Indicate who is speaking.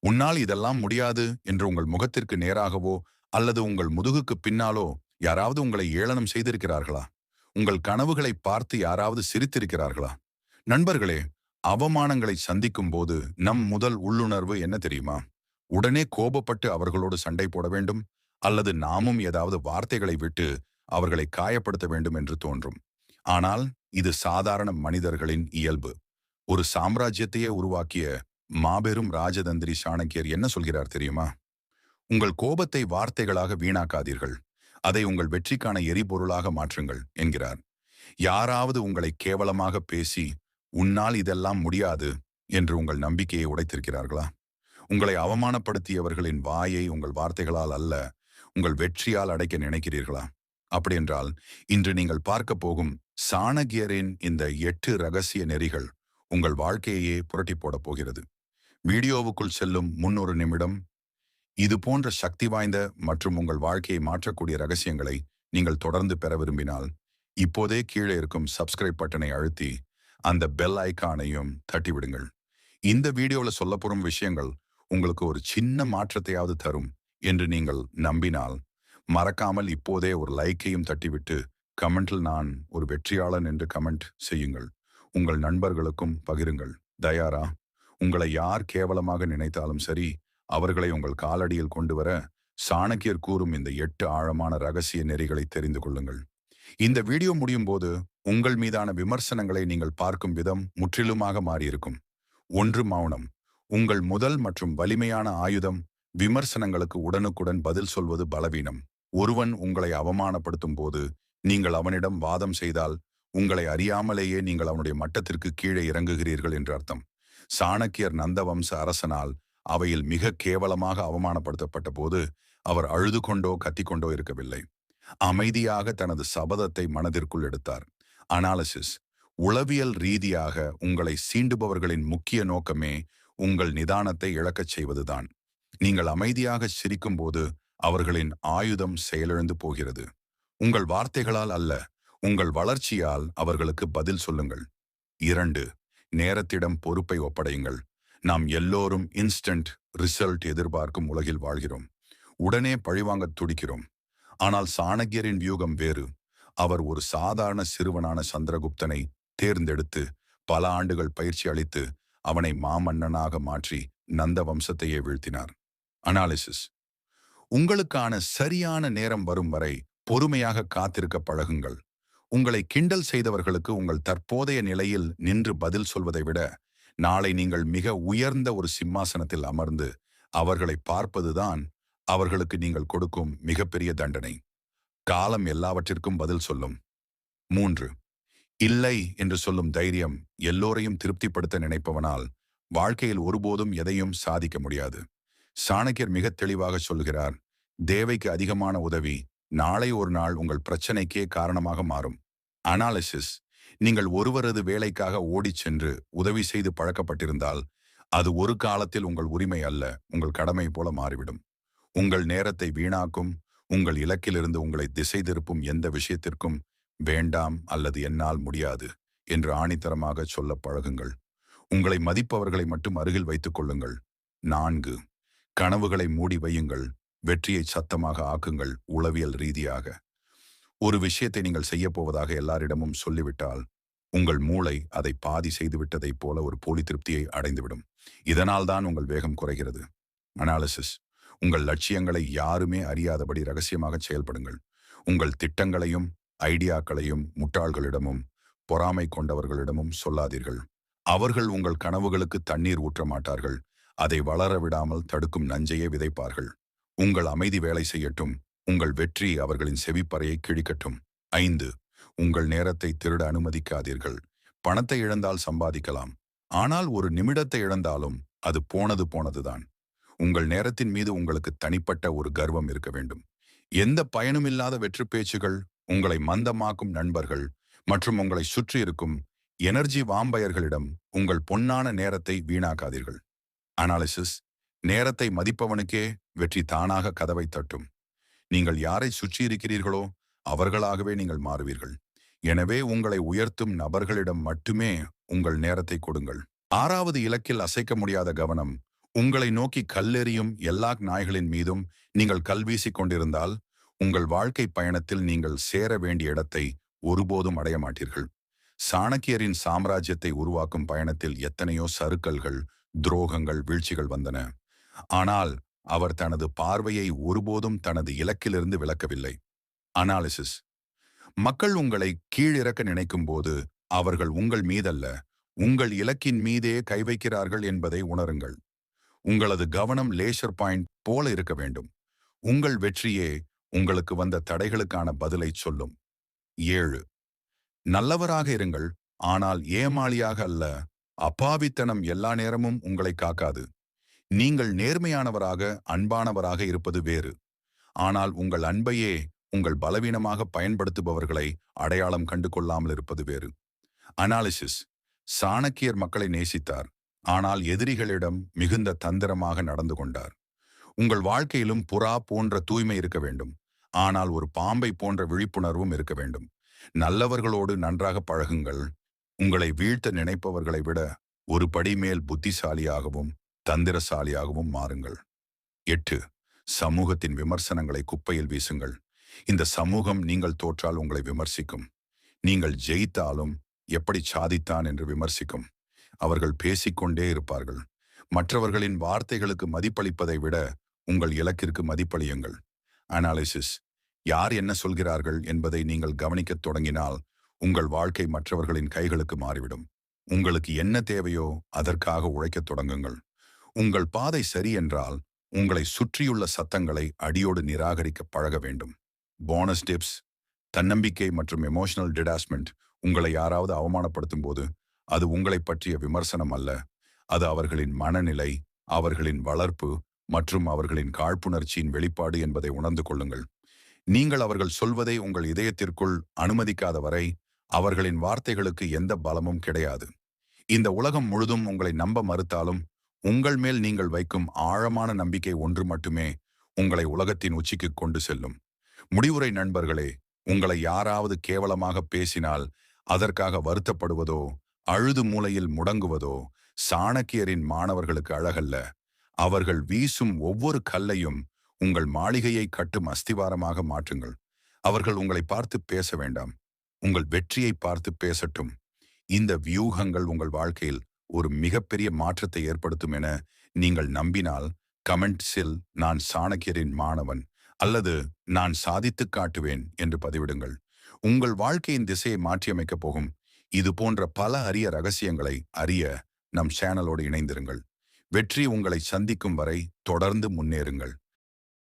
Speaker 1: உன்னால் இதெல்லாம் முடியாது என்று உங்கள் முகத்திற்கு நேராகவோ அல்லது உங்கள் முதுகுக்கு பின்னாலோ யாராவது உங்களை ஏளனம் செய்திருக்கிறார்களா? உங்கள் கனவுகளை பார்த்து யாராவது சிரித்திருக்கிறார்களா? நண்பர்களே, அவமானங்களை சந்திக்கும் போது நம் முதல் உள்ளுணர்வு என்ன தெரியுமா? உடனே கோபப்பட்டு அவர்களோடு சண்டை போட வேண்டும், அல்லது நாமும் ஏதாவது வார்த்தைகளை விட்டு அவர்களை காயப்படுத்த வேண்டும் என்று தோன்றும். ஆனால் இது சாதாரண மனிதர்களின் இயல்பு. ஒரு சாம்ராஜ்யத்தையே உருவாக்கிய மாபெரும் ராஜதந்திரி சாணக்கியர் என்ன சொல்கிறார் தெரியுமா? உங்கள் கோபத்தை வார்த்தைகளாக வீணாக்காதீர்கள், அதை உங்கள் வெற்றிக்கான எரிபொருளாக மாற்றுங்கள் என்கிறார். யாராவது உங்களை கேவலமாக பேசி உன்னால் இதெல்லாம் முடியாது என்று உங்கள் நம்பிக்கையை உடைத்திருக்கிறார்களா? உங்களை அவமானப்படுத்தியவர்களின் வாயை உங்கள் வார்த்தைகளால் அல்ல, உங்கள் வெற்றியால் அடைக்க நினைக்கிறீர்களா? அப்படியென்றால் இன்று நீங்கள் பார்க்க போகும் சாணக்கியரின் இந்த 8 ரகசிய நெறிகள் உங்கள் வாழ்க்கையையே புரட்டி போடப் போகிறது. வீடியோவுக்குள் செல்லும் முன்னொரு நிமிடம் இது போன்ற சக்தி வாய்ந்த மற்றும் உங்கள் வாழ்க்கையை மாற்றக்கூடிய ரகசியங்களை நீங்கள் தொடர்ந்து பெற விரும்பினால் இப்போதே கீழே இருக்கும் சப்ஸ்கிரைப் பட்டனை அழுத்தி அந்த பெல் ஐக்கானையும் தட்டிவிடுங்கள். இந்த வீடியோவில் சொல்லப்போகும் விஷயங்கள் உங்களுக்கு ஒரு சின்ன மாற்றத்தையாவது தரும் என்று நீங்கள் நம்பினால் மறக்காமல் இப்போதே ஒரு லைக்கையும் தட்டிவிட்டு கமெண்டில் நான் ஒரு வெற்றியாளன் என்று கமெண்ட் செய்யுங்கள். உங்கள் நண்பர்களுக்கும் பகிருங்கள். தயாரா? உங்களை யார் கேவலமாக நினைத்தாலும் சரி, அவர்களை உங்கள் காலடியில் கொண்டு வர சாணக்கியர் கூறும் இந்த 8 ஆழமான ரகசிய நெறிகளை தெரிந்து கொள்ளுங்கள். இந்த வீடியோ முடியும் போது உங்கள் மீதான விமர்சனங்களை நீங்கள் பார்க்கும் விதம் முற்றிலுமாக மாறியிருக்கும். 1. மௌனம். உங்கள் முதல் மற்றும் வலிமையான ஆயுதம் விமர்சனங்களுக்கு உடனுக்குடன் பதில் சொல்வது பலவீனம். ஒருவன் உங்களை அவமானப்படுத்தும் போது நீங்கள் அவனிடம் வாதம் செய்தால் உங்களை அறியாமலேயே நீங்கள் அவனுடைய மட்டத்திற்கு கீழே இறங்குகிறீர்கள் என்று அர்த்தம். சாணக்கியர் நந்தவம்ச அரசனால் அவையில் மிக கேவலமாக அவமானப்படுத்தப்பட்ட போது அவர் அழுது கொண்டோ கத்திக்கொண்டோ இருக்கவில்லை. அமைதியாக தனது சபதத்தை மனதிற்குள் எடுத்தார். அனாலிசிஸ். உளவியல் ரீதியாக உங்களை சீண்டுபவர்களின் முக்கிய நோக்கமே உங்கள் நிதானத்தை இழக்கச் செய்வதுதான். நீங்கள் அமைதியாக சிரிக்கும் போது அவர்களின் ஆயுதம் செயலிழந்து போகிறது. உங்கள் வார்த்தைகளால் அல்ல, உங்கள் வளர்ச்சியால் அவர்களுக்கு பதில் சொல்லுங்கள். 2. நேரத்திடம் பொறுப்பை ஒப்படையுங்கள். நாம் எல்லோரும் இன்ஸ்டன்ட் ரிசல்ட் எதிர்பார்க்கும் உலகில் வாழ்கிறோம். உடனே பழிவாங்க துடிக்கிறோம். ஆனால் சாணக்கியரின் வியூகம் வேறு. அவர் ஒரு சாதாரண சிறுவனான சந்திரகுப்தனை தேர்ந்தெடுத்து பல ஆண்டுகள் பயிற்சி அளித்து அவனை மாமன்னனாக மாற்றி நந்த வம்சத்தையே வீழ்த்தினார். அனாலிசிஸ். உங்களுக்கான சரியான நேரம் வரும் வரை பொறுமையாக காத்திருக்க பழகுங்கள். உங்களை கிண்டல் செய்தவர்களுக்கு உங்கள் தற்போதைய நிலையில் நின்று பதில் சொல்வதை விட நாளை நீங்கள் மிக உயர்ந்த ஒரு சிம்மாசனத்தில் அமர்ந்து அவர்களை பார்ப்பதுதான் அவர்களுக்கு நீங்கள் கொடுக்கும் மிகப்பெரிய தண்டனை. காலம் எல்லாவற்றிற்கும் பதில் சொல்லும். 3. இல்லை என்று சொல்லும் தைரியம். எல்லோரையும் திருப்திப்படுத்த நினைப்பவனால் வாழ்க்கையில் ஒருபோதும் எதையும் சாதிக்க முடியாது. சாணக்கியர் மிக தெளிவாக சொல்கிறார், தேவைக்கு அதிகமான உதவி நாளை ஒரு நாள் உங்கள் பிரச்சனைக்கே காரணமாக மாறும். அனாலிசிஸ். நீங்கள் ஒருவரது வேலைக்காக ஓடிச் சென்று உதவி செய்து பழக்கப்பட்டிருந்தால் அது ஒரு காலத்தில் உங்கள் உரிமை அல்ல, உங்கள் கடமை போல மாறிவிடும். உங்கள் நேரத்தை வீணாக்கும், உங்கள் இலக்கிலிருந்து உங்களை திசை திருப்பும் எந்த விஷயத்திற்கும் வேண்டாம் அல்லது என்னால் முடியாது என்று ஆணித்தரமாக சொல்ல பழகுங்கள். உங்களை மதிப்பவர்களை மட்டும் அருகில் வைத்துக் கொள்ளுங்கள். 4. கனவுகளை மூடி வையுங்கள், வெற்றியை சத்தமாக ஆக்குங்கள். உளவியல் ரீதியாக ஒரு விஷயத்தை நீங்கள் செய்ய போவதாக எல்லாரிடமும் சொல்லிவிட்டால் உங்கள் மூளை அதை பாதி செய்துவிட்டதைப் போல ஒரு போலி திருப்தியை அடைந்துவிடும். இதனால் தான் உங்கள் வேகம் குறைகிறது. அனாலிசிஸ். உங்கள் லட்சியங்களை யாருமே அறியாதபடி ரகசியமாக செயல்படுங்கள். உங்கள் திட்டங்களையும் ஐடியாக்களையும் முட்டாள்களிடமும் பொறாமை கொண்டவர்களிடமும் சொல்லாதீர்கள். அவர்கள் உங்கள் கனவுகளுக்கு தண்ணீர் ஊற்ற மாட்டார்கள், அதை வளர விடாமல் தடுக்கும் நஞ்சையே விதைப்பார்கள். உங்கள் அமைதி வேலை செய்யட்டும், உங்கள் வெற்றி அவர்களின் செவிப்பறையை கிழிக்கட்டும். 5. உங்கள் நேரத்தை திருட அனுமதிக்காதீர்கள். பணத்தை இழந்தால் சம்பாதிக்கலாம், ஆனால் ஒரு நிமிடத்தை இழந்தாலும் அது போனது போனதுதான். உங்கள் நேரத்தின் மீது உங்களுக்கு தனிப்பட்ட ஒரு கர்வம் இருக்க வேண்டும். எந்த பயனுமில்லாத வெற்றி பேச்சுகள், உங்களை மந்தமாக்கும் நண்பர்கள் மற்றும் உங்களை சுற்றி இருக்கும் எனர்ஜி வாம்பயர்களிடம் உங்கள் பொன்னான நேரத்தை வீணாக்காதீர்கள். அனாலிசிஸ். நேரத்தை மதிப்பவனுக்கே வெற்றி தானாக கதவை தட்டும். நீங்கள் யாரை சுற்றி இருக்கிறீர்களோ அவர்களாகவே நீங்கள் மாறுவீர்கள். எனவே உங்களை உயர்த்தும் நபர்களிடம் மட்டுமே உங்கள் நேரத்தை கொடுங்கள். 6வது இலக்கில் அசைக்க முடியாத கவனம். உங்களை நோக்கி கல்லெறியும் எல்லா நாய்களின் மீதும் நீங்கள் கல் வீசிக் கொண்டிருந்தால் உங்கள் வாழ்க்கை பயணத்தில் நீங்கள் சேர வேண்டிய இடத்தை ஒருபோதும் அடைய மாட்டீர்கள். சாணக்கியரின் சாம்ராஜ்யத்தை உருவாக்கும் பயணத்தில் எத்தனையோ சறுக்கல்கள், துரோகங்கள், வீழ்ச்சிகள் வந்தன. ஆனால் அவர் தனது பார்வையை ஒருபோதும் தனது இலக்கிலிருந்து விலக்கவில்லை. அனாலிசிஸ். மக்கள் உங்களை கீழிறக்க நினைக்கும் போது அவர்கள் உங்கள் மீதல்ல, உங்கள் இலக்கின் மீதே கை வைக்கிறார்கள் என்பதை உணருங்கள். உங்களது கவனம் லேசர் பாயிண்ட் போல இருக்க வேண்டும். உங்கள் வெற்றியே உங்களுக்கு வந்த தடைகளுக்கான பதிலை சொல்லும். 7. நல்லவராக இருங்கள், ஆனால் ஏமாளியாக அல்ல. அப்பாவித்தனம் எல்லா நேரமும் உங்களை காக்காது. நீங்கள் நேர்மையானவராக, அன்பானவராக இருப்பது வேறு. ஆனால் உங்கள் அன்பையே உங்கள் பலவீனமாக பயன்படுத்துபவர்களை அடையாளம் கண்டு கொள்ளாமல் இருப்பது வேறு. அனாலிசிஸ். சாணக்கியர் மக்களை நேசித்தார், ஆனால் எதிரிகளிடம் மிகுந்த தந்திரமாக நடந்து கொண்டார். உங்கள் வாழ்க்கையிலும் புறா போன்ற தூய்மை இருக்க வேண்டும், ஆனால் ஒரு பாம்பை போன்ற விழிப்புணர்வும் இருக்க வேண்டும். நல்லவர்களோடு நன்றாக பழகுங்கள். உங்களை வீழ்த்த நினைப்பவர்களை விட ஒரு படி மேல் புத்திசாலியாகவும் தந்திரசாலியாகவும் மாறுங்கள். 8. சமூகத்தின் விமர்சனங்களை குப்பையில் வீசுங்கள். இந்த சமூகம் நீங்கள் தோற்றால் உங்களை விமர்சிக்கும். நீங்கள் ஜெயித்தாலும் எப்படி சாதித்தான் என்று விமர்சிக்கும். அவர்கள் பேசிக்கொண்டே இருப்பார்கள். மற்றவர்களின் வார்த்தைகளுக்கு மதிப்பளிப்பதை விட உங்கள் இலக்கிற்கு மதிப்பளியுங்கள். அனாலிசிஸ். யார் என்ன சொல்கிறார்கள் என்பதை நீங்கள் கவனிக்கத் தொடங்கினால் உங்கள் வாழ்க்கை மற்றவர்களின் கைகளுக்கு மாறிவிடும். உங்களுக்கு என்ன தேவையோ அதற்காக உழைக்கத் தொடங்குங்கள். உங்கள் பாதை சரி என்றால் உங்களை சுற்றியுள்ள சத்தங்களை அடியோடு நிராகரிக்க பழக வேண்டும். Bonus tips. தன்னம்பிக்கை மற்றும் எமோஷனல் டிடாச்மெண்ட். உங்களை யாராவது அவமானப்படுத்தும் போது அது உங்களை பற்றிய விமர்சனம் அல்ல. அது அவர்களின் மனநிலை, அவர்களின் வளர்ப்பு மற்றும் அவர்களின் காழ்ப்புணர்ச்சியின் வெளிப்பாடு என்பதை உணர்ந்து கொள்ளுங்கள். நீங்கள் அவர்கள் சொல்வதை உங்கள் இதயத்திற்குள் அனுமதிக்காத வரை அவர்களின் வார்த்தைகளுக்கு எந்த பலமும் கிடையாது. இந்த உலகம் முழுதும் உங்களை நம்ப மறுத்தாலும் உங்கள் மேல் நீங்கள் வைக்கும் ஆழமான நம்பிக்கை ஒன்று மட்டுமே உங்களை உலகத்தின் உச்சிக்கு கொண்டு செல்லும். முடிவுரை நண்பர்களே, உங்களை யாராவது கேவலமாக பேசினால் அதற்காக வருத்தப்படுவதோ அழுது மூலையில் முடங்குவதோ சாணக்கியரின் மாணவர்களுக்கு அழகல்ல. அவர்கள் வீசும் ஒவ்வொரு கல்லையும் உங்கள் மாளிகையை கட்டும் அஸ்திவாரமாக மாற்றுங்கள். அவர்கள் உங்களை பார்த்து பேச வேண்டாம், உங்கள் வெற்றியை பார்த்து பேசட்டும். இந்த வியூகங்கள் உங்கள் வாழ்க்கையில் ஒரு மிகப்பெரிய மாற்றத்தை ஏற்படுத்தும் என நீங்கள் நம்பினால் கமெண்ட்ஸில் நான் சாணக்கியரின் மாணவன் அல்லது நான் சாதித்து காட்டுவேன் என்று பதிவிடுங்கள். உங்கள் வாழ்க்கையின் திசையை மாற்றியமைக்கப் போகும் இது போன்ற பல அரிய ரகசியங்களை அறிய நம் சேனலோடு இணைந்திருங்கள். வெற்றி உங்களை சந்திக்கும் வரை தொடர்ந்து முன்னேறுங்கள்.